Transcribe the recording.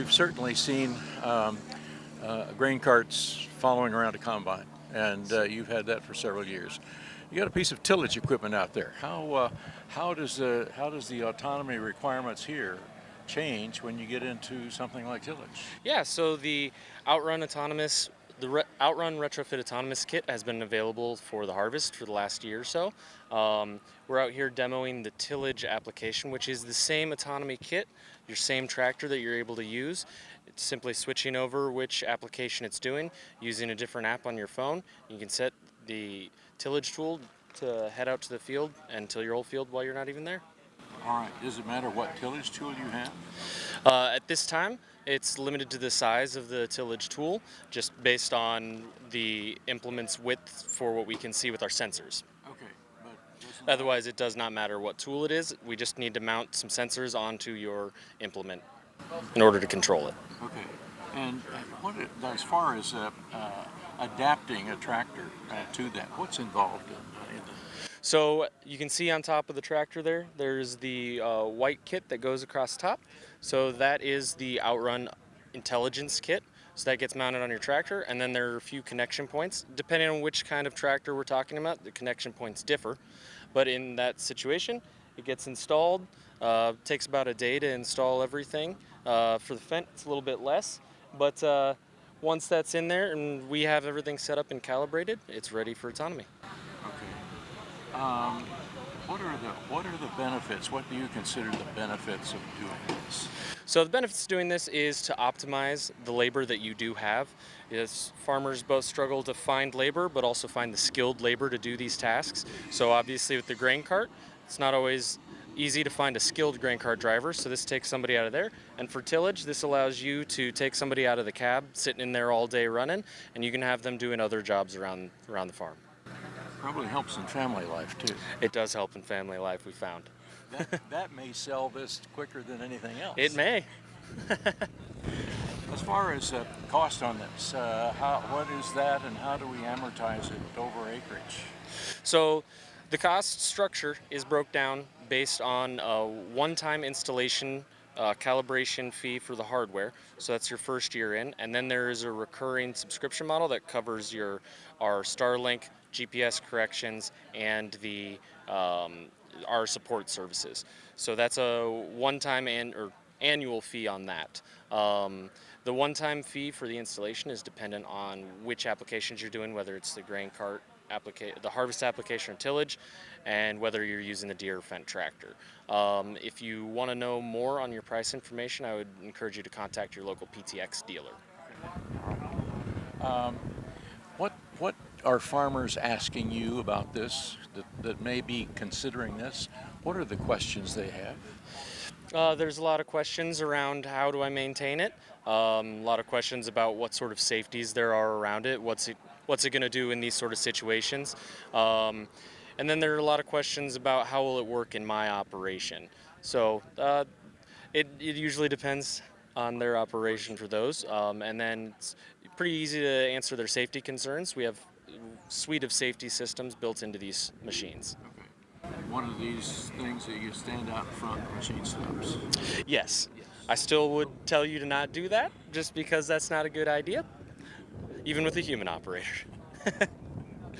we've certainly seen grain carts following around a combine, and you've had that for several years. You got a piece of tillage equipment out there. How does the autonomy requirements here change when you get into something like tillage? Yeah, so the Outrun Autonomous, Outrun Retrofit Autonomous kit has been available for the harvest for the last year or so. We're out here demoing the tillage application, which is the same autonomy kit, your same tractor that you're able to use. It's simply switching over which application it's doing using a different app on your phone. You can set the tillage tool to head out to the field and till your whole field while you're not even there. All right. Does it matter what tillage tool you have? At this time, it's limited to the size of the tillage tool, just based on the implement's width for what we can see with our sensors. Okay, but Otherwise, it does not matter what tool it is. We just need to mount some sensors onto your implement in order to control it. okay. And as far as adapting a tractor to that, what's involved in that? So you can see on top of the tractor there's the white kit that goes across top. So that is the Outrun Intelligence kit. So that gets mounted on your tractor, and then there are a few connection points. Depending on which kind of tractor we're talking about, the connection points differ. But in that situation, it gets installed. Takes about a day to install everything. For the Fendt, it's a little bit less. But once that's in there and we have everything set up and calibrated, it's ready for autonomy. Okay. What are the benefits? What do you consider the benefits of doing this? So the benefits of doing this is to optimize the labor that you do have. Yes, farmers both struggle to find labor, but also find the skilled labor to do these tasks. So obviously with the grain cart, it's not always easy to find a skilled grain cart driver, so this takes somebody out of there. And for tillage, this allows you to take somebody out of the cab, sitting in there all day running, and you can have them doing other jobs around the farm. Probably helps in family life too. It does help in family life, we found. That may sell this quicker than anything else. It may. As far as cost on this, what is that, and how do we amortize it over acreage? So the cost structure is broke down based on a one-time installation calibration fee for the hardware. So that's your first year in, and then there is a recurring subscription model that covers our Starlink GPS corrections and our support services. So that's a one-time or annual fee on that. The one-time fee for the installation is dependent on which applications you're doing, whether it's the grain cart the harvest application or tillage, and whether you're using the Deere or Fendt tractor. If you want to know more on your price information, I would encourage you to contact your local PTx dealer. What are farmers asking you about this that may be considering this? What are the questions they have? There's a lot of questions around how do I maintain it. A lot of questions about what sort of safeties there are around it. What's it going to do in these sort of situations? And then there are a lot of questions about how will it work in my operation. So it usually depends on their operation for those. And then it's pretty easy to answer their safety concerns. We have a suite of safety systems built into these machines. Okay. One of these things that you stand out in front, the machine stops. Yes. I still would tell you to not do that, just because that's not a good idea, even with a human operator.